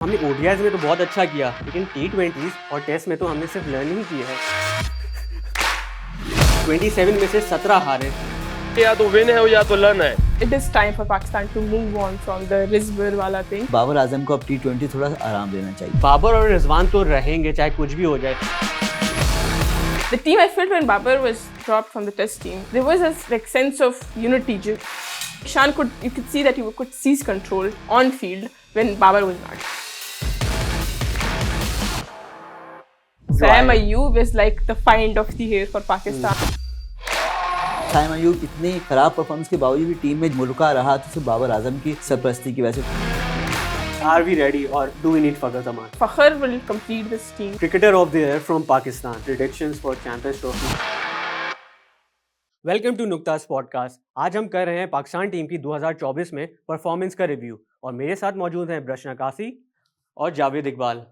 हमने ओडीआईज में तो बहुत अच्छा किया, लेकिन टी20 और टेस्ट में तो हमने सिर्फ लर्न ही की है। 27 में से 17 हारे। या तो विन है या तो लर्न है। It is time for Pakistan to move on from the Rizbir wala thing. Babar Azam को अब टी20 थोड़ा आराम देना चाहिए। बाबर और रिजवान तो रहेंगे चाहे कुछ भी हो जाए। The team I felt when Babar was dropped from the test team, there was a sense of unity. Shan you could see that he could seize control on field when Babar was not. Sam Ayub is like the find of the year for Pakistan. Saim Ayub इतनी खराब performance के बावजूद भी team में मुल्का रहा तो सिर्फ बाबर आजम की सरपरस्ती की वजह से। Are we ready or do we need Fakhar Zaman? Fakhar will complete this team. Cricketer of the year from Pakistan. Predictions for Champions Trophy. Welcome to Nukta's podcast. आज हम कर रहे हैं पाकिस्तान टीम की 2024 में परफॉर्मेंस का रिव्यू और मेरे साथ मौजूद हैं ब्रशना कासी और जावेद इकबाल।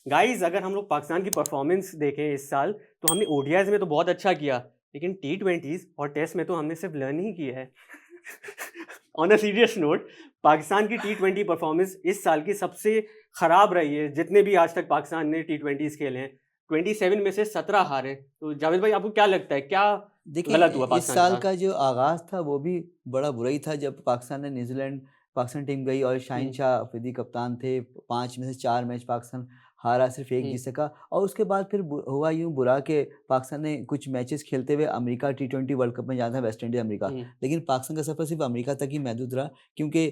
गाइस, अगर हम लोग पाकिस्तान की परफॉर्मेंस देखें इस साल तो हमने ओडीआईज में तो बहुत अच्छा किया, लेकिन टी20 और टेस्ट में तो हमने सिर्फ लर्न ही किया है। On a serious note, Pakistan की टी20 परफॉर्मेंस इस साल की सबसे ख़राब रही है जितने भी आज तक पाकिस्तान ने टी20 खेले हैं। 27 में से 17 हारे। तो जावेद भाई, आपको क्या लगता है, क्या गलत हुआ इस साल का जो आगाज़ था वो भी बड़ा बुरा ही था जब पाकिस्तान ने न्यूजीलैंड पाकिस्तान टीम गई और शाहीन शाह अफरीदी कप्तान थे। 5 में से 4 मैच पाकिस्तान हारा, सिर्फ एक जीत सका। और उसके बाद फिर हुआ यूँ बुरा कि पाकिस्तान ने कुछ मैचेस खेलते हुए अमेरिका टी20 वर्ल्ड कप में जाना था, वेस्ट इंडीज़ अमेरिका, लेकिन पाकिस्तान का सफ़र सिर्फ अमेरिका तक ही महदूद रहा क्योंकि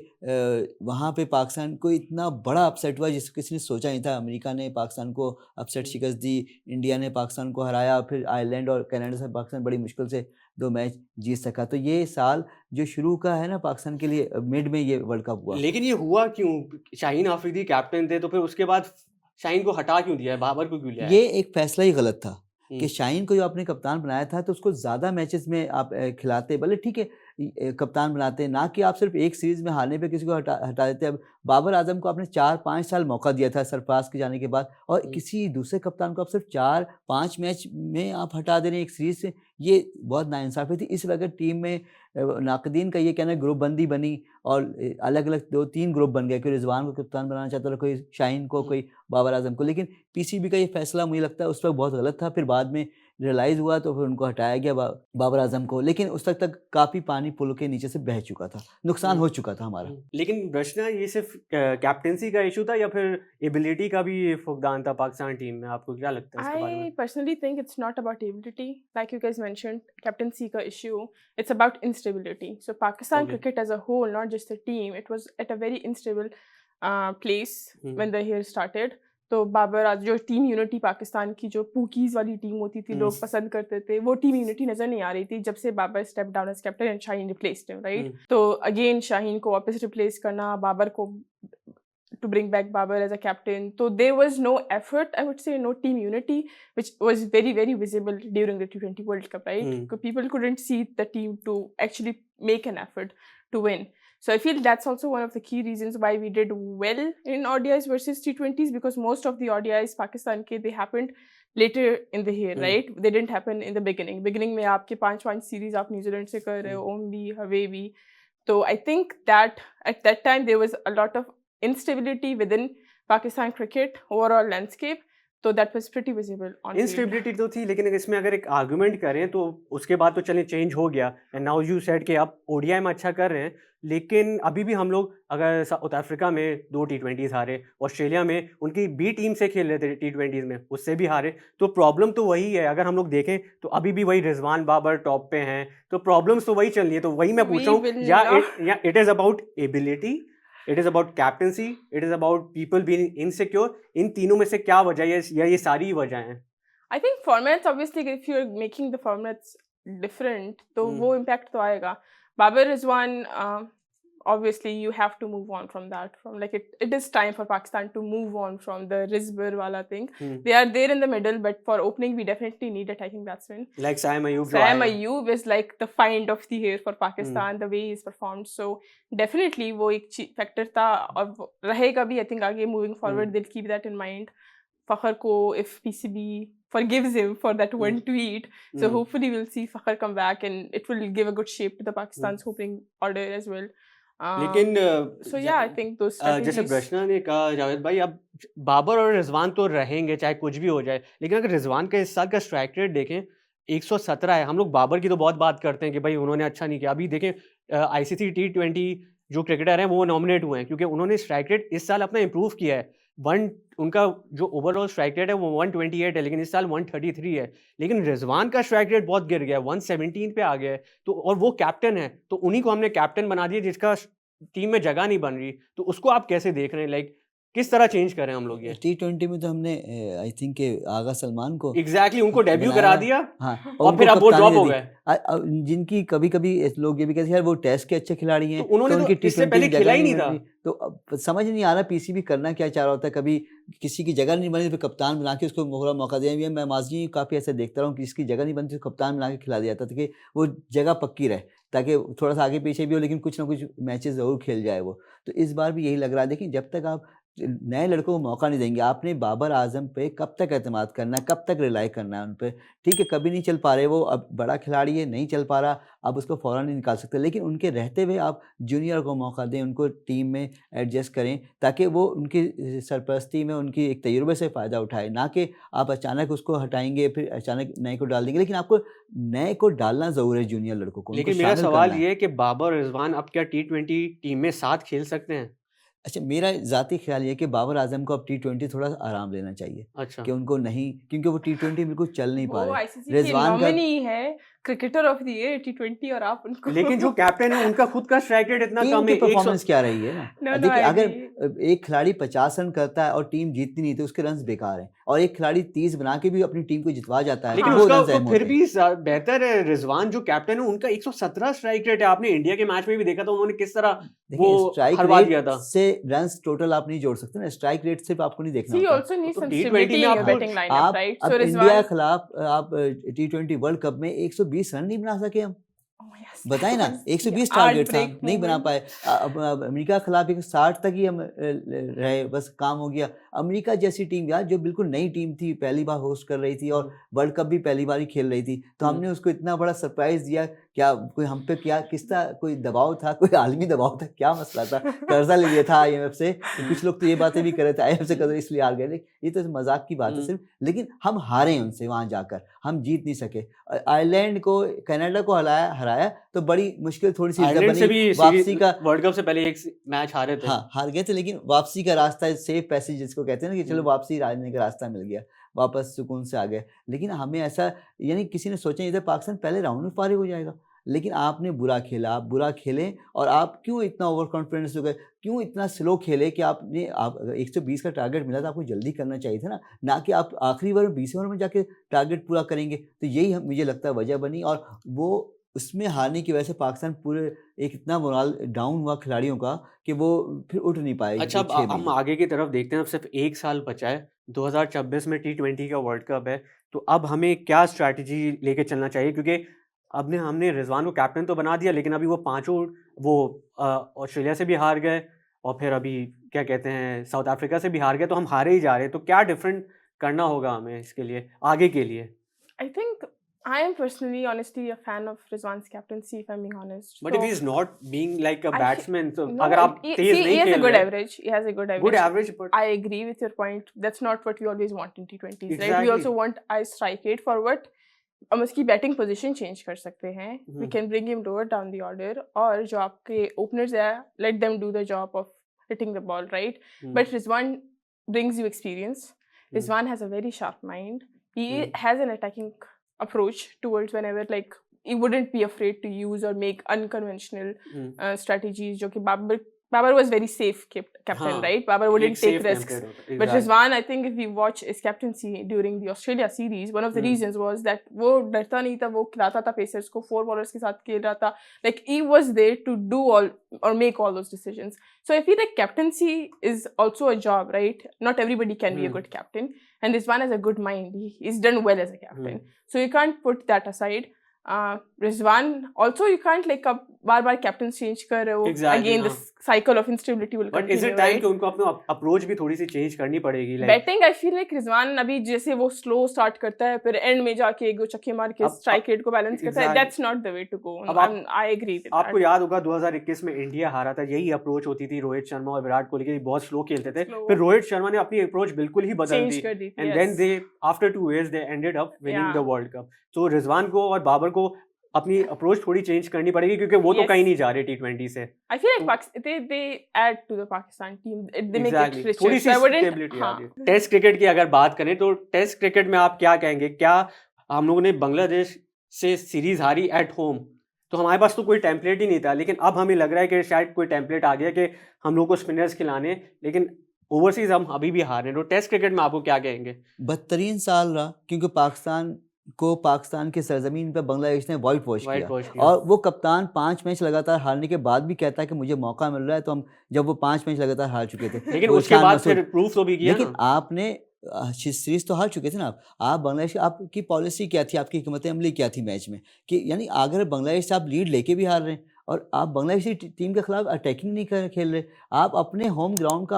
वहाँ पे पाकिस्तान को इतना बड़ा अपसेट हुआ जिसको किसी ने सोचा नहीं था। अमेरिका ने पाकिस्तान को अपसेट शिकस्त दी, इंडिया ने पाकिस्तान को हराया, फिर आयरलैंड और कनाडा से पाकिस्तान बड़ी मुश्किल से 2 मैच जीत सका। तो ये साल जो शुरू का है ना पाकिस्तान के लिए, मिड में ये वर्ल्ड कप हुआ। लेकिन ये हुआ क्यों? शाहीन अफरीदी कैप्टन थे, तो फिर उसके बाद शाहीन को हटा क्यों दिया है, बाबर को क्यों लिया है? ये एक फैसला ही गलत था कि शाहीन को जो आपने कप्तान बनाया था तो उसको ज़्यादा मैचेस में आप खिलाते, भले ठीक है कप्तान बनाते, ना कि आप सिर्फ एक सीरीज़ में हारने पे किसी को हटा देते। अब बाबर आजम को आपने 4-5 साल मौका दिया था सरफराज के जाने के बाद, और किसी दूसरे कप्तान को आप सिर्फ 4-5 मैच में आप हटा दे रहे हैं एक सीरीज़ से। ये बहुत नाइंसाफ़ी थी। इस वजह टीम में नाक़दीन का ये कहना है ग्रुप बंदी बनी और अलग अलग 2-3 ग्रुप बन गए। कोई रिजवान को कप्तान बनाना चाहता था, कोई शाहीन को, कोई बाबर आजम को। लेकिन पीसीबी का ये फैसला मुझे लगता है उस वक्त बहुत गलत था। फिर बाद में रियलाइज़ हुआ तो फिर उनको हटाया गया बाबर आजम को, लेकिन उस वक्त तक काफ़ी पानी पुल के नीचे से बह चुका था, नुकसान हो चुका था हमारा। लेकिन प्रश्न ये सिर्फ कैप्टेंसी का इशू था या फिर एबिलिटी का भी फुकदान था पाकिस्तान टीम में? आपको क्या लगता है इसके बारे में? I personally think it's not about ability, like you guys mentioned, captaincy ka issue. It's about instability. So Pakistan cricket as a whole, not just the team, it was at a very unstable place when the year started. तो बाबर आज जो team unity Pakistan की जो पूकीज वाली team होती थी, लोग पसंद करते थे, वो टीम यूनिटी नजर नहीं आ रही थी जब से Babar step down as captain and Shaheen replaced him, right? तो अगेन शाहीन को वापस रिप्लेस करना, बाबर को to bring back Babar as a captain. So there was no effort, I would say, no team unity, which was very, very visible during the T20 World Cup, right? Because people couldn't see the team to actually make an effort to win. So I feel that's also one of the key reasons why we did well in ODIs versus T20s, because most of the ODIs Pakistan ke, they happened later in the year, right? They didn't happen in the beginning. Beginning में आपके 5 series आप New Zealand से कर रहे हो, home भी, away भी. So I think that at that time there was a lot of instability within Pakistan cricket overall landscape, तो that was pretty visible on field. Instability तो थी, लेकिन इसमें अगर एक आर्गुमेंट करें तो उसके बाद तो चलिए चेंज हो गया एंड नाउ यू सेड कि आप ओडीआई में अच्छा कर रहे हैं, लेकिन अभी भी हम लोग अगर साउथ अफ्रीका में 2 टी20 हारे, ऑस्ट्रेलिया में उनकी बी टीम से खेल रहे थे टी20 में, उससे भी हारे। तो प्रॉब्लम तो वही है। अगर हम लोग देखें तो अभी भी वही रिजवान बाबर टॉप पे हैं, तो प्रॉब्लम्स तो वही चल रही है। तो वही मैं पूछ रहा हूँ, या it is about ability, it is about captaincy, it is about people being insecure? इन तीनों में से क्या वजह है या ये सारी वजह हैं? I think formats, obviously if you're making the formats different तो वो impact तो आएगा। Babar Rizwan, obviously you have to move on from that, from like it is time for Pakistan to move on from the Rizbir wala thing. They are there in the middle, but for opening we definitely need attacking batsmen like Sam Ayub. Sam Ayub is like the find of the year for Pakistan, the way he's performed. So definitely वो एक factor था और रहेगा भी। I think आगे moving forward they'll keep that in mind. Fakhar ko, if PCB forgives him for that one tweet, so hopefully we'll see Fakhar come back and it will give a good shape to the Pakistan's opening order as well. लेकिन So yeah, I think those जैसे strategies. प्रश्न ने कहा जावेद भाई, अब बाबर और रिजवान तो रहेंगे चाहे कुछ भी हो जाए, लेकिन अगर रिजवान का इस साल का स्ट्राइक रेट देखें 117 है। हम लोग बाबर की तो बहुत बात करते हैं कि भाई उन्होंने अच्छा नहीं किया। अभी देखें ICC T20 जो क्रिकेटर हैं वो नॉमिनेट हुए हैं क्योंकि उन्होंने स्ट्राइक रेट इस साल अपना इंप्रूव किया है। उनका जो ओवरऑल स्ट्राइक रेट है वो 128 है, लेकिन इस साल 133 है। लेकिन रिजवान का स्ट्राइक रेट बहुत गिर गया, 117 पे आ गया है। तो और वो कैप्टन है, तो उन्हीं को हमने कैप्टन बना दिया जिसका टीम में जगह नहीं बन रही। तो उसको आप कैसे देख रहे हैं? लाइक किस तरह चेंज करें हम लोग ये? T20 में तो हमने आई थिंक के आगा सलमान को एग्जैक्टली उनको डेब्यू बनाया करा है। दिया हाँ, और उनको फिर अब वो कप्तानी ड्रॉप दे हो दी। गए। जिनकी कभी कभी लोग ये भी कहते हैं यार वो टेस्ट के अच्छे खिलाड़ी हैं तो उन्होंने तो उनकी तो इससे T20 पहले में जगह खेला ही नहीं नहीं बन था। रही। तो अब समझ नहीं आ रहा पीसीबी करना क्या चाह रहा होता है। कभी किसी की जगह नहीं बनी तो कप्तान बना के उसको पूरा मौका दिया। ये मैं माजी काफ़ी ऐसे देखता रहा हूँ कि इसकी जगह नहीं बनती तो कप्तान बना के खिला दिया जाता था कि वो जगह पक्की रहे, ताकि थोड़ा सा आगे पीछे भी हो लेकिन कुछ ना कुछ मैचेस ज़रूर खेल जाए वो। तो इस बार भी यही लग रहा है। देखिए जब तक आप नए लड़कों को मौका नहीं देंगे, आपने बाबर आजम पे कब तक एतमाद करना है, कब तक रिलाई करना है उन पे? ठीक है कभी नहीं चल पा रहे वो, अब बड़ा खिलाड़ी है नहीं चल पा रहा, आप उसको फ़ौरन नहीं निकाल सकते। लेकिन उनके रहते हुए आप जूनियर को मौका दें, उनको टीम में एडजस्ट करें ताकि वो उनकी सरपरस्ती में उनकी एक तजुर्बे से फ़ायदा उठाए, ना कि आप अचानक उसको हटाएंगे फिर अचानक नए को डाल देंगे। लेकिन आपको नए को डालना ज़रूर है जूनियर लड़कों को, उनको लेकिन मेरा शामिल सवाल करना है। ये है कि बाबर और रिजवान अब क्या T20 टीम में साथ खेल सकते हैं? अच्छा मेरा ज़ाती ख़्याल ये है कि बाबर आज़म को अब T20 थोड़ा आराम लेना चाहिए अच्छा। कि उनको नहीं, क्योंकि वो T20 बिल्कुल चल नहीं पा वो रहे। ICC के रिजवान का नॉमिनी है cricketer of the year T20 और आप उनको लेकिन जो कैप्टन है उनका खुद का स्ट्राइक रेट इतना टीम कम की है, 100। परफॉर्मेंस क्या रही है ना। नो नो देखिए आई अगर एग्री। एक खिलाड़ी 50 रन करता है और टीम जीतती नहीं तो उसके रन बेकार हैं, और एक खिलाड़ी 30 बना के भी अपनी टीम को जितवा जाता है लेकिन तो वो उसका रन तो अहम फिर होते हैं। भी बेहतर है। रिजवान जो कैप्टन है उनका 117 स्ट्राइक रेट है। आपने इंडिया के मैच में भी देखा था उन्होंने किस तरह देखिए वो स्ट्राइक हरवा रेट दिया था। से रन्स टोटल आप नहीं जोड़ सकते ना, स्ट्राइक रेट सिर्फ आपको नहीं देखना See, you होता। also need तो some T20 stability में in your आपको betting lineup, आप right? अब So इंडिया Rizwan, खिलाफ आप T20 वर्ल्ड कप में 120 रन नहीं बना सके हम, oh yes, बताए that ना was the 120 टारगेट था heartbreak नहीं बना moment. पाए। अब अमेरिका के खिलाफ 160 तक ही हम रहे, बस काम हो गया। अमेरिका जैसी टीम यार जो बिल्कुल नई टीम थी, पहली बार होस्ट कर रही थी और वर्ल्ड कप भी पहली बार ही खेल रही थी, तो हमने उसको इतना बड़ा सरप्राइज दिया। क्या कोई हम पे क्या किसका कोई दबाव था, कोई आलमी दबाव था, क्या मसला था? कर्जा ले लिया था IMF से, तो कुछ लोग तो ये बातें भी कर रहे थे IMF से कर्जा इसलिए हार गए। ये तो मजाक की बात है सिर्फ, लेकिन हम हारे उनसे, वहाँ जाकर हम जीत नहीं सके। आयरलैंड को, कनाडा को हराया तो बड़ी मुश्किल थोड़ी सी आयरलैंड से बनी भी वापसी का। वर्ल्ड कप से पहले एक मैच हारे थे। हाँ हार गए थे, लेकिन वापसी का रास्ता सेफ पैसेज जिसको कहते हैं ना, कि चलो वापसी राजने का रास्ता मिल गया, वापस सुकून से आ गए। लेकिन हमें ऐसा यानी किसी ने सोचा नहीं था पाकिस्तान पहले राउंड में फारिग हो जाएगा, लेकिन आपने बुरा खेला, आप बुरा खेले और आप क्यों इतना ओवर कॉन्फिडेंस हो गए, क्यों इतना स्लो खेले कि आपने 120 का टारगेट मिला था आपको जल्दी करना चाहिए था ना कि आप आखिरी ओवर 20 ओवर में जाके टारगेट पूरा करेंगे। तो यही मुझे लगता है वजह बनी, और वो उसमें हारने की वजह से पाकिस्तान पूरे एक इतना मोरल डाउन हुआ खिलाड़ियों का कि वो फिर उठ नहीं पाए। अच्छा, अब 6 हम महीने आगे की तरफ देखते हैं। अब सिर्फ 1 साल बचा है, 2026 में T20 का वर्ल्ड कप है। तो अब हमें क्या स्ट्रैटेजी लेके चलना चाहिए? क्योंकि अब हमने रिजवान को कैप्टन तो बना दिया, लेकिन अभी वो पांचों वो ऑस्ट्रेलिया से भी हार गए और फिर अभी क्या कहते हैं साउथ अफ्रीका से भी हार गए, तो हम हारे ही जा रहे हैं। तो क्या डिफरेंट करना होगा हमें इसके लिए, आगे के लिए? I think I am personally, honestly, a fan of Rizwan's captaincy, if I'm being honest. But if he is not being like a I- batsman, तो No, अगर आप तेज see, नहीं he has a खेल good रहे, average. He has a good average. Good average, but I agree with your point. That's not what we always want in T20s, right? We Exactly. also want a strike rate for what हम उसकी batting position change कर सकते हैं. We can bring him lower down the order, और जो आपके openers है, let them do the job of hitting the ball, right? But Rizwan brings you experience. Rizwan has a very sharp mind. He has an attacking approach towards whenever, like, he wouldn't be afraid to use or make unconventional strategies. जो कि Babar was very safe captain, right? Babar wouldn't take risks. But Rizwan, I think if we watch his captaincy during the Australia series, one of the reasons was that वो डरता नहीं था, वो खिलाता था pacers को, 4 bowlers के साथ खेल रहा था. Like, he was there to do all or make all those decisions. So I feel like captaincy is also a job, right? Not everybody can be a good captain, and Rizwan has a good mind. He's done well as a captain, so you can't put that aside. Rizwan also, you can't, like, बार-बार captain change कर रहे हो, Exactly, again the हाँ। Cycle of instability will but is continue, it time right? कि उनको अपना approach भी थोड़ी सी चेंज करनी पड़ेगी I like think I feel like Rizwan अभी जैसे वो स्लो स्टार्ट करता है फिर एंड में जाके एक दो छक्के मार के अब स्ट्राइक रेट को बैलेंस करता है, exactly. That's not the way to go. अब आप- आई एग्री विद आपको दैट। याद होगा 2021 में इंडिया हारा था, यही अप्रोच होती थी रोहित शर्मा और विराट कोहली की, बहुत स्लो खेलते थे। Slow. फिर रोहित शर्मा ने अपनी अप्रोच बिल्कुल ही बदल चेंज दी कर दी थी, and then yes. They after 2 years they ended up winning Yeah. The world cup. तो रिजवान को और बाबर को अपनी अप्रोच थोड़ी चेंज करनी पड़ेगी क्योंकि वो तो Yes. कहीं नहीं जा रहे T20 से। I feel like तो- they add to the Pakistan team. They make Exactly. it richer. थोड़ी सी So I wouldn't. स्टेबिलिटी आ हाँ. रही है। टेस्ट क्रिकेट की अगर बात करें तो टेस्ट क्रिकेट में आप क्या कहेंगे? क्या हम लोगों ने बांग्लादेश से सीरीज हारी एट होम, तो हमारे पास तो कोई टेम्पलेट ही नहीं था, लेकिन अब हमें लग रहा है कि शायद कोई टेम्पलेट आ गया कि हम लोग को स्पिनर्स खिलाने, लेकिन ओवरसीज हम अभी भी हार रहे हैं। तो टेस्ट क्रिकेट में आपको क्या कहेंगे? बदतरीन साल रहा, क्योंकि पाकिस्तान के सरजमीन पर बांग्लादेश ने वाइट वॉश White किया। wash किया। और वो कप्तान 5 मैच लगातार हारने के बाद भी कहता है कि मुझे मौका मिल रहा है, तो हम जब वो 5 मैच लगातार हार चुके थे लेकिन वो उसके शान बाद मसूद- फिर प्रूफ तो भी किया लेकिन ना। आपने सीरीज तो हार चुके थे ना आप बांग्लादेश, आपकी पॉलिसी क्या थी, आपकी हिकमत अमली क्या थी मैच में, कि यानी अगर बांग्लादेश से आप लीड लेके भी हार रहे हैं और आप बांग्लादेशी टीम के खिलाफ अटैकिंग नहीं खेल रहे, आप अपने होम क्राउड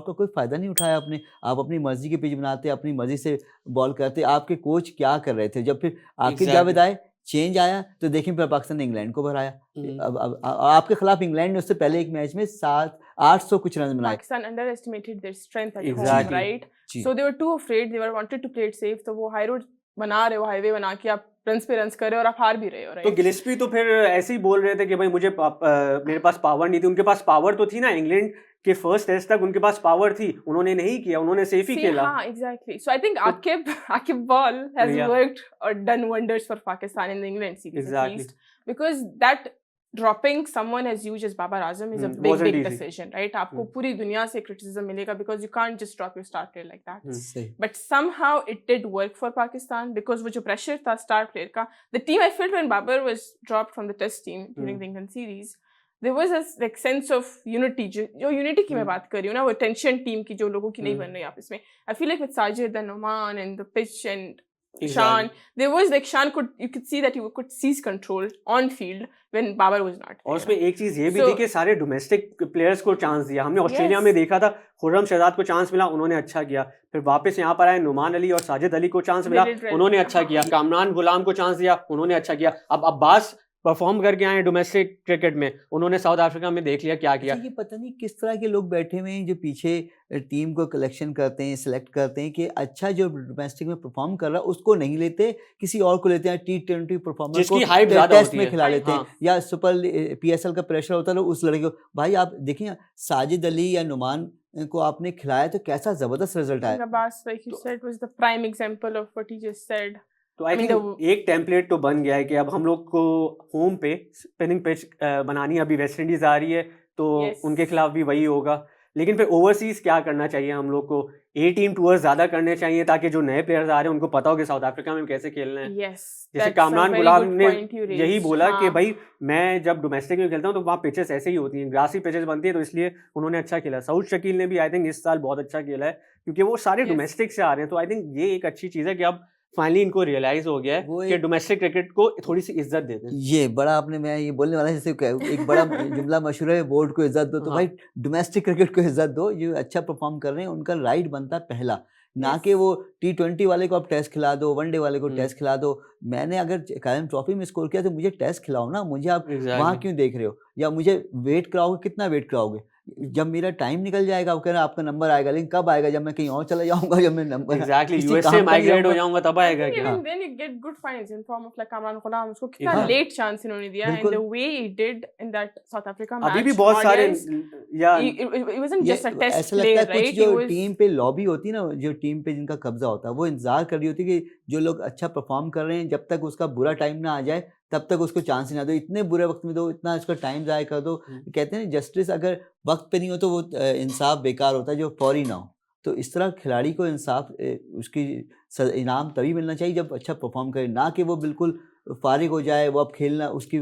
का कोई फ़ायदा नहीं उठाया आपने, आप अपनी मर्जी की पिच बनाते, अपनी मर्जी से बॉल करते। आपके कोच क्या कर रहे थे? जब फिर आकिब Exactly. जावेद आए, चेंज आया, तो देखें फिर पाकिस्तान ने इंग्लैंड को हराया। अब आपके खिलाफ इंग्लैंड ने उससे पहले एक मैच में 800 कुछ रन बनाए। Pakistan underestimated their strength at home, Exactly. right? Ji. So they were too afraid. They wanted to play it safe. तो वो हाई रोड बना रहे हो, हाईवे बना के आप रन्स पे रन्स कर रहे हो और आप हार भी रहे हो, तो right? गिलिस्पी तो फिर ऐसे ही बोल रहे थे कि भाई मेरे पास पावर नहीं थी। उनके पास पावर तो थी ना, इंग्लैंड के फर्स्ट टेस्ट तक उनके पास पावर थी, उन्होंने नहीं किया, उन्होंने सेफ ही See, खेला। हाँ, exactly. So I think Akib Ball has Yeah. worked or done wonders for Pakistan in the England series Exactly. at least, because that dropping someone as huge as Babar Azam is a wasn't big easy. decision, right? आपको पूरी दुनिया से criticism मिलेगा because you can't just drop your star player like that. सही। But somehow it did work for Pakistan because वो जो pressure था star player का, the team I felt when Babar was dropped from the test team during the England series, there was a like sense of unity, जो unity की मैं बात कर रही हूँ ना, वो tension team की जो लोगों की नहीं बन रही आपस में. I feel like with Sajid and Oman and the pitch and Shan, there was like Shan you could see that he could seize control on field when Babar was not और there. उसमें एक चीज ये भी So- थी कि सारे domestic players को चांस दिया। हमने ऑस्ट्रेलिया Yes. में देखा था, खुर्रम शहजाद को चांस मिला, उन्होंने अच्छा किया। फिर वापस यहाँ पर आए नुमान अली और साजिद अली को चांस They मिला, did well. उन्होंने अच्छा किया। कामरान गुलाम को चांस दिया, उन्होंने अच्छा किया। अब अब्बास परफॉर्म करके आए डोमेस्टिक क्रिकेट में, उन्होंने साउथ अफ्रीका में देख लिया क्या किया। अच्छा, ये पता नहीं किस तरह के लोग बैठे हुए हैं जो पीछे टीम को कलेक्शन करते हैं, सिलेक्ट करते हैं कि अच्छा जो डोमेस्टिक में परफॉर्म कर रहा है उसको नहीं लेते, किसी और को लेते हैं। T20 परफॉर्मर जिसकी को hype ज्यादा टेस्ट होती में है। खिला लेते हैं, हाँ। या सुपर PSL का प्रेशर होता है तो उस लड़के को। भाई आप देखिए साजिद अली या नुमान को आपने खिलाया तो कैसा जबरदस्त रिजल्ट आया। Abbas, like you said, was the prime example of what he just said. तो आई I mean, थिंक एक टेम्पलेट तो बन गया है कि अब हम लोग को होम पे स्पिनिंग पिच बनानी है। अभी वेस्ट इंडीज आ रही है तो Yes. उनके खिलाफ भी वही होगा। लेकिन फिर ओवरसीज क्या करना चाहिए हम लोग को? ए टीम टूर्स ज्यादा करने चाहिए ताकि जो नए प्लेयर्स आ रहे हैं उनको पता हो कि साउथ अफ्रीका में कैसे खेलना है। Yes, जैसे that's a Kamran very Ghulam good ने point you यही raised. बोला कि हाँ. भाई मैं जब डोमेस्टिक में खेलता हूँ तो वहाँ पिचेस ऐसे ही होती हैं, ग्रासी पिचेस बनती है, तो इसलिए उन्होंने अच्छा खेला। सऊद शकील ने भी आई थिंक इस साल बहुत अच्छा खेला है क्योंकि वो सारे Yes. डोमेस्टिक से आ रहे हैं। तो आई थिंक ये एक अच्छी चीज़ है कि अब फाइनली इनको रियलाइज हो गया वो है कि एक- डोमेस्टिक क्रिकेट को थोड़ी सी इज्जत दे दें। ये बड़ा आपने, मैं ये बोलने वाला जैसे एक बड़ा जुमला मशहूर है, बोर्ड को इज्जत दो, तो हाँ। भाई डोमेस्टिक क्रिकेट को इज्जत दो। जो अच्छा परफॉर्म कर रहे हैं उनका राइट बनता है पहला, ना Yes. कि वो T20 वाले को आप टेस्ट खिला दो, वनडे वाले को हम्म। टेस्ट खिला दो। मैंने अगर कैरम ट्रॉफी में स्कोर किया तो मुझे टेस्ट खिलाओ ना, मुझे आप Exactly. वहाँ क्यों देख रहे हो, या मुझे वेट कराओगे, कितना वेट कराओगे? जब मेरा टाइम निकल जाएगा वो कह रहा है आपका नंबर आएगा, लेकिन कब आएगा? जब मैं कहीं और चला जाऊंगा, जब मैं नंबर Exactly. किसी यूएसए काम का माइग्रेट हो जाऊंगा। जाऊंगा तब I आएगा think क्या? even then you get good finds in form of like Kamran Ghulam. उसको कितना हाँ। late chance इन्होंने दिया, and बिल्कुल। the way he did in that South Africa match. अभी भी बहुत सारे audience, या it wasn't just a test ऐसा लगता player, है कुछ right? जो He was टीम पे लॉबी होती है ना, जो टीम पे जिनका कब्जा होता है, वो इंतजार कर रही होती है कि जो लोग अच्छा परफॉर्म कर रहे हैं जब तक उसका बुरा टाइम ना आ जाए तब तक उसको चांस ही ना दो, इतने बुरे वक्त में दो, इतना उसका टाइम ज़ाया कर दो। कहते हैं जस्टिस अगर वक्त पे नहीं हो तो वो इंसाफ बेकार होता है जो फौरी ना हो। तो इस तरह खिलाड़ी को इंसाफ उसकी इनाम तभी मिलना चाहिए जब अच्छा परफॉर्म करे, ना कि वो बिल्कुल फारिग हो जाए, वो अब खेलना उसकी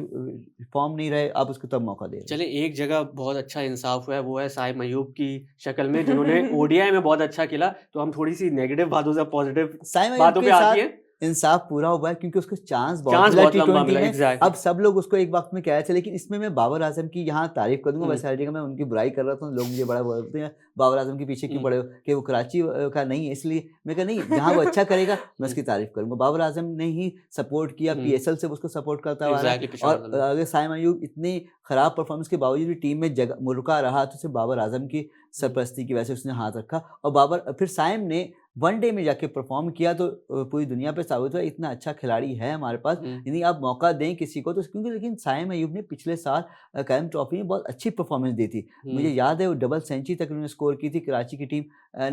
फॉर्म नहीं रहे, आप उसको तब मौका दे रहे हैं। चले एक जगह बहुत अच्छा इंसाफ हुआ है, वो है साइम अयूब की शक्ल में, जिन्होंने ओडीआई में बहुत अच्छा खेला। तो हम थोड़ी सी नेगेटिव बातों से पॉजिटिव साइम अयूब बातों के पे आती साथ है। इंसाफ पूरा हुआ है क्योंकि उसको चांस बहुत चांस मिला बहुत लंबा T20 मिला, में। एग्जैक्टली। अब सब लोग उसको एक वक्त में कह रहे थे, लेकिन इसमें मैं बाबर आजम की यहाँ तारीफ कर दूंगा। हम्म। वैसे हर जगह मैं उनकी बुराई कर रहा था, लोग मुझे बड़ा बोलते हैं बाबर आजम के पीछे क्यों पड़े हो, कि वो कराची का नहीं है, इसलिए मैं कहा नहीं, जहाँ वो अच्छा करेगा मैं उसकी तारीफ करूंगा। बाबर आजम ने ही सपोर्ट किया, PSL से उसको सपोर्ट करता हुआ रहा। एग्जैक्टली और अगर साइम अयूब इतनी खराब परफॉर्मेंस के बावजूद भी टीम में जगह मुर्गा रहा, तो सिर्फ बाबर आजम की सरपरस्ती की वजह से उसने हाथ रखा। और बाबर फिर साइम ने वनडे में जाके परफॉर्म किया, तो पूरी दुनिया पे साबित हुआ इतना अच्छा खिलाड़ी है हमारे पास, यानी आप मौका दें किसी को तो। क्योंकि लेकिन साइम अयूब ने पिछले साल कायम ट्रॉफी में बहुत अच्छी परफॉर्मेंस दी थी, मुझे याद है वो डबल सेंचुरी तक उन्होंने स्कोर की थी। कराची की टीम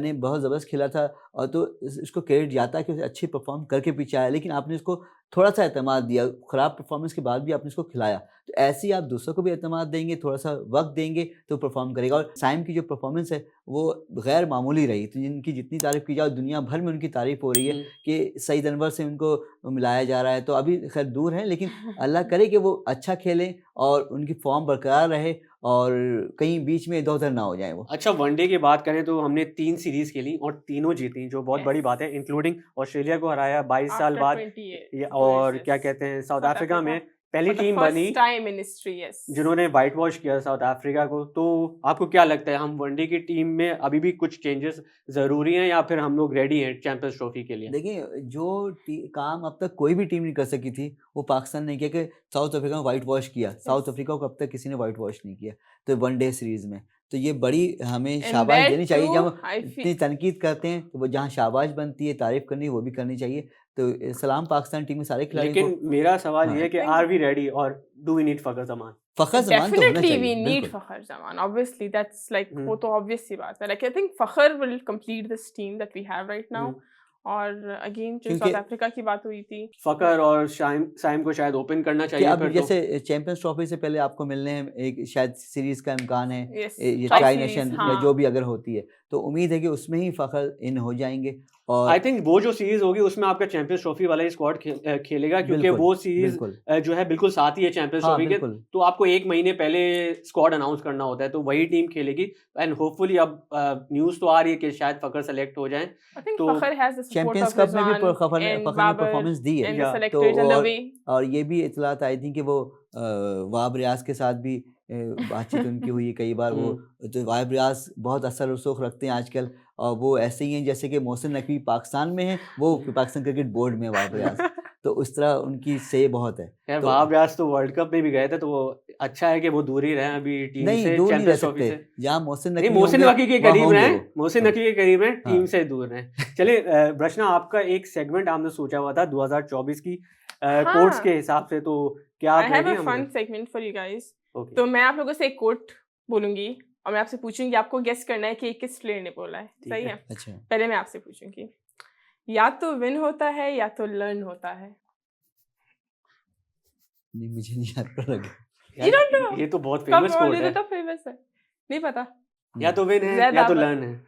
ने बहुत ज़बरदस्त खेला था, और तो इसको क्रेडिट जाता है कि उसे अच्छी परफॉर्म करके पीछे आया, लेकिन आपने उसको थोड़ा सा एतमाद दिया, ख़राब परफॉर्मेंस के बाद भी आपने उसको खिलाया। तो ऐसे ही आप दूसरों को भी एतमाद देंगे, थोड़ा सा वक्त देंगे तो परफॉर्म करेगा। और साइम की जो परफॉर्मेंस है वो गैर मामूली रही, तो जिनकी जितनी तारीफ़ की जाए, दुनिया भर में उनकी तारीफ़ हो रही है कि सईद अनवर से उनको मिलाया जा रहा है। तो अभी खैर दूर हैं, लेकिन अल्लाह करे कि वो अच्छा खेलें और उनकी फॉर्म बरकरार रहे और कहीं बीच में इधर-उधर ना हो जाएँ वो। अच्छा, वनडे की बात करें तो हमने 3 सीरीज खेली और तीनों जीती, जो बहुत बड़ी बात है, इंक्लूडिंग ऑस्ट्रेलिया को हराया 22 साल After बाद। 28 और years, क्या yes. कहते हैं, साउथ South अफ्रीका Africa, में पहली For the टीम first बनी time in history, yes. जिन्होंने वाइट वॉश किया साउथ अफ्रीका को। तो आपको क्या लगता है, हम वनडे की टीम में अभी भी कुछ चेंजेस ज़रूरी हैं, या फिर हम लोग रेडी हैं चैंपियंस ट्रॉफी के लिए? देखिए, जो काम अब तक कोई भी टीम नहीं कर सकी थी, वो पाकिस्तान ने किया कि साउथ अफ्रीका में वाइट वॉश किया। साउथ अफ्रीका को अब तक किसी ने वाइट वॉश नहीं किया, तो वनडे सीरीज़ में। तो ये बड़ी हमें And शाबाश that देनी चाहिए। too, जब हम I इतनी feel तनकीद करते हैं, तो वो जहाँ शाबाश बनती है, तारीफ़ करनी है, वो भी करनी चाहिए। तो सलाम पाकिस्तान टीम में सारे खिलाड़ियों लेकिन को। मेरा सवाल हाँ। ये है कि I think- are we ready, और do we need Fakhar Zaman? Fakhar Zaman तो होना Definitely चाहिए, we need बिल्कुल। Fakhar Zaman. Obviously, that's like Hmm. वो तो obvious सी बात है. Like I think Fakhar will complete this team that we have right now. और again जो क्योंकि- साउथ अफ्रीका की बात हुई थी, फखर और साइम को शायद ओपन करना कि चाहिए अब फिर तो। जैसे चैंपियंस ट्रॉफी से पहले आपको मिलने हैं, एक शायद सीरीज़ का इम्कान है, yes, ये Tri ट्राई series, नेशन या हाँ. जो भी अगर होती है, तो उम्मीद है कि उसमें ही फ़खर इन हो जाएंगे। और आई थिंक वो जो सीरीज होगी उसमें आपका चैंपियंस ट्रॉफी वाला ही स्क्वाड खेलेगा, क्योंकि बिल्कुल, वो सीरीज बिल्कुल। जो है बिल्कुल साथ ही है चैंपियंस हाँ, ट्रॉफी के। बिल्कुल। तो आपको 1 महीने पहले स्क्वाड अनाउंस करना होता है, तो वही टीम खेलेगी। एंड होपफुली अब न्यूज़ तो आ रही है कि शायद फखर सेलेक्ट हो जाएं। I think तो Fakhar has the support champions of cup में भी Rizwan फ़खर ने and फ़खर ने Babar परफॉर्मेंस दी है। and the या, तो selectors and the way. और ये भी इतलात आई थी कि वो वाब रियाज के साथ भी बातचीत उनकी हुई कई बार। वो तो वाब रियाज बहुत असर रसूख रखते हैं आजकल, और वो ऐसे ही हैं जैसे कि मोहसिन नकवी पाकिस्तान में है, वो पाकिस्तान क्रिकेट बोर्ड में वाब रियाज। तो उस तरह उनकी से बहुत है। खैर तो- वहाब रियाज तो वर्ल्ड कप में भी गए थे, तो वो अच्छा है कि वो दूर ही रहे अभी टीम नहीं, से, दूर नहीं रह चैंपियंस ट्रॉफी सकते, से। जहाँ मोहसिन नहीं, नकवी मोहसिन होंगे, नकवी के वहाँ करीब होंगे हैं, वो। मोहसिन हाँ। नकवी के करीब हैं, टीम हाँ। से दूर हैं। चलिए ब्रशना, आपका एक सेगमेंट हमने सोचा हुआ था 2024 की कोट्स हाँ। के हिसाब से, तो क्या I आप have रेडी a हैं? fun segment for you guys. Okay. तो मैं आप लोगों से एक कोट बोलूंगी और मैं आपसे पूछूंगी, आपको गेस करना है कि किस प्लेयर ने बोला है। ठीक सही है। है? अच्छा, पहले मैं आपसे पूछूंगी, या तो विन होता है या तो लर्न होता है। नहीं मुझे नहीं याद पड़ रहा। You don't know? ये तो बहुत कब फेमस कोट ये है। तो फेमस है, नहीं पता। या तो विन है ज़ैद या तो आबद। लर्न है।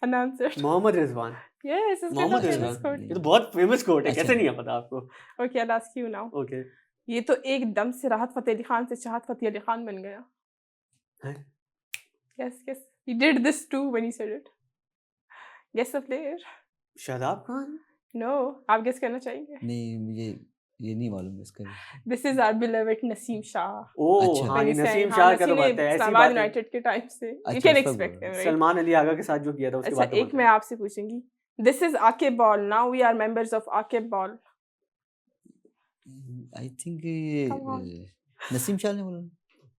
Unanswered. Mohammad Rizwan. Yes, it's Mohammad kind of Rizwan. famous quote. ये तो बहुत फेमस कोट है, अच्छा। कैसे नहीं है पता आपको? Okay, I'll ask you now. Okay. ये तो एकदम से राहत फतेह अली खान से चाहत फतेह अली खान बन गया। हैं? Yes. He did this too when he said it. Guess the player. Shadab Khan? No, आप guess करना चाहेंगे? नहीं मुझे ये नहीं मालूम इसका। This is our beloved Naseem Shah. ओ अच्छा। हाँ, ये When he Naseem sang- Shah हाँ, का तो नसीम ने बात है, ऐसी इस्लामाबाद बात है। यूनाइटेड के टाइम से। You अच्छा, can उसका expect बोल him, रहा right? सलमान अली आगा के साथ जो किया था उसके अच्छा, बाद तो एक मैं आपसे पूछूंगी। This is Akib Ball. Now we are members of Akib Ball. I think Come on. Naseem Shah ने बोला।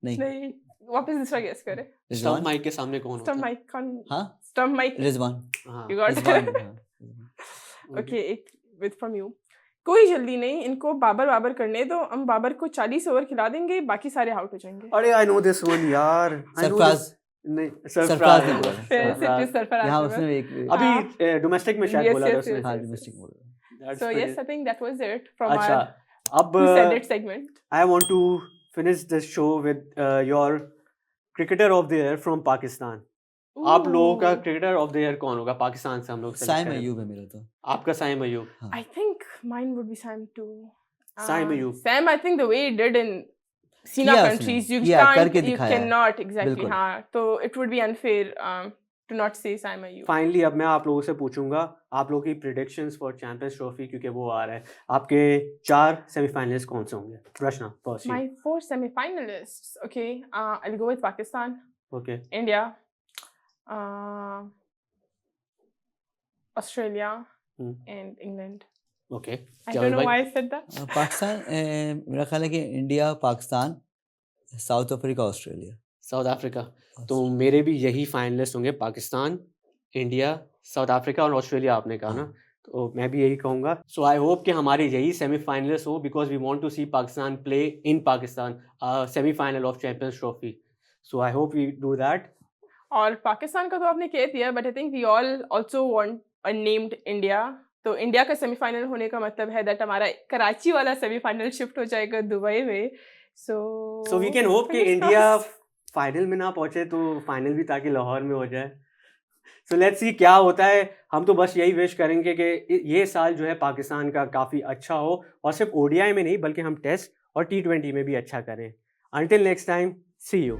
नहीं, नहीं, वापस दूसरा guess करे। स्टम्प रिजवान। माइक के सामने कौन होता Stump है? mic con. हाँ, Stump mic. रिजवान। हाँ, You got रिजवान, it. हाँ। Okay, एक with from you. कोई जल्दी नहीं, इनको बाबर करने दो। हम बाबर को 40 ओवर खिला देंगे, बाकी सारे आउट हो जाएंगे। अरे आई नो दिस वन यार। I know Sarfaraz. this- नहीं, सरफराज सरफराज ने है। बोला। It is सरफराज यहाँ ने उसने एक अभी डोमेस्टिक में शायद Yes, बोला था yes, उसने। yes. हाँ डोमेस्टिक बोला। That's So pretty- yes, I think that was it from अच्छा, our अब Who Said It segment. I want to finish this show with your cricketer of the year from Pakistan. आप लोगों का Ooh. Cricketer of the year कौन होगा पाकिस्तान से? हम लोग select साइम करें। अयूब है मेरा तो। आपका साइम अयूब। हाँ। I think mine would be Sam too. Saim Ayoub. Sam, I think the way he did in Sina किया countries, उसने, you किया, can't, करके you दिखाया है। cannot exactly. बिल्कुल। हाँ, तो it would be unfair to not say Saima U. Finally अब मैं आप लोगों से पूछूंगा आप लोगों की प्रिडिक्शंस फॉर चैंपियंस ट्रॉफी, क्योंकि वो आ रहा है। आपके 4 सेमीफाइनलिस्ट कौन से होंगे? प्रश्न first. My 4 semi-finalists. Okay, I'll go with Pakistan, okay India, uh, Australia, and England. Okay I don't know why I said that. Pakistan मेरा ख्याल है कि India, Pakistan, south Africa, Australia. South Africa. तो मेरे भी यही फाइनलिस्ट होंगे, पाकिस्तान, इंडिया, साउथ अफ्रीका और ऑस्ट्रेलिया आपने कहा ना, तो मैं भी यही कहूँगा। सो आई होप कि हमारे यही सेमीफाइनलिस्ट हो, because we want to see Pakistan play in Pakistan semifinal of Champions Trophy. So I hope we do that. और पाकिस्तान का तो आपने कह दिया, but I think we all also want a named India. तो इंडिया का सेमीफाइनल होने का मतलब है दैट हमारा कराची वाला सेमीफाइनल शिफ्ट हो जाएगा दुबई में। सो वी कैन होप कि इंडिया फाइनल में ना पहुंचे तो फाइनल भी ताकि लाहौर में हो जाए। सो लेट्स सी क्या होता है। हम तो बस यही विश करेंगे कि ये साल जो है पाकिस्तान का काफ़ी अच्छा हो, और सिर्फ ओडीआई में नहीं बल्कि हम टेस्ट और T20 में भी अच्छा करें। Until next time, see you.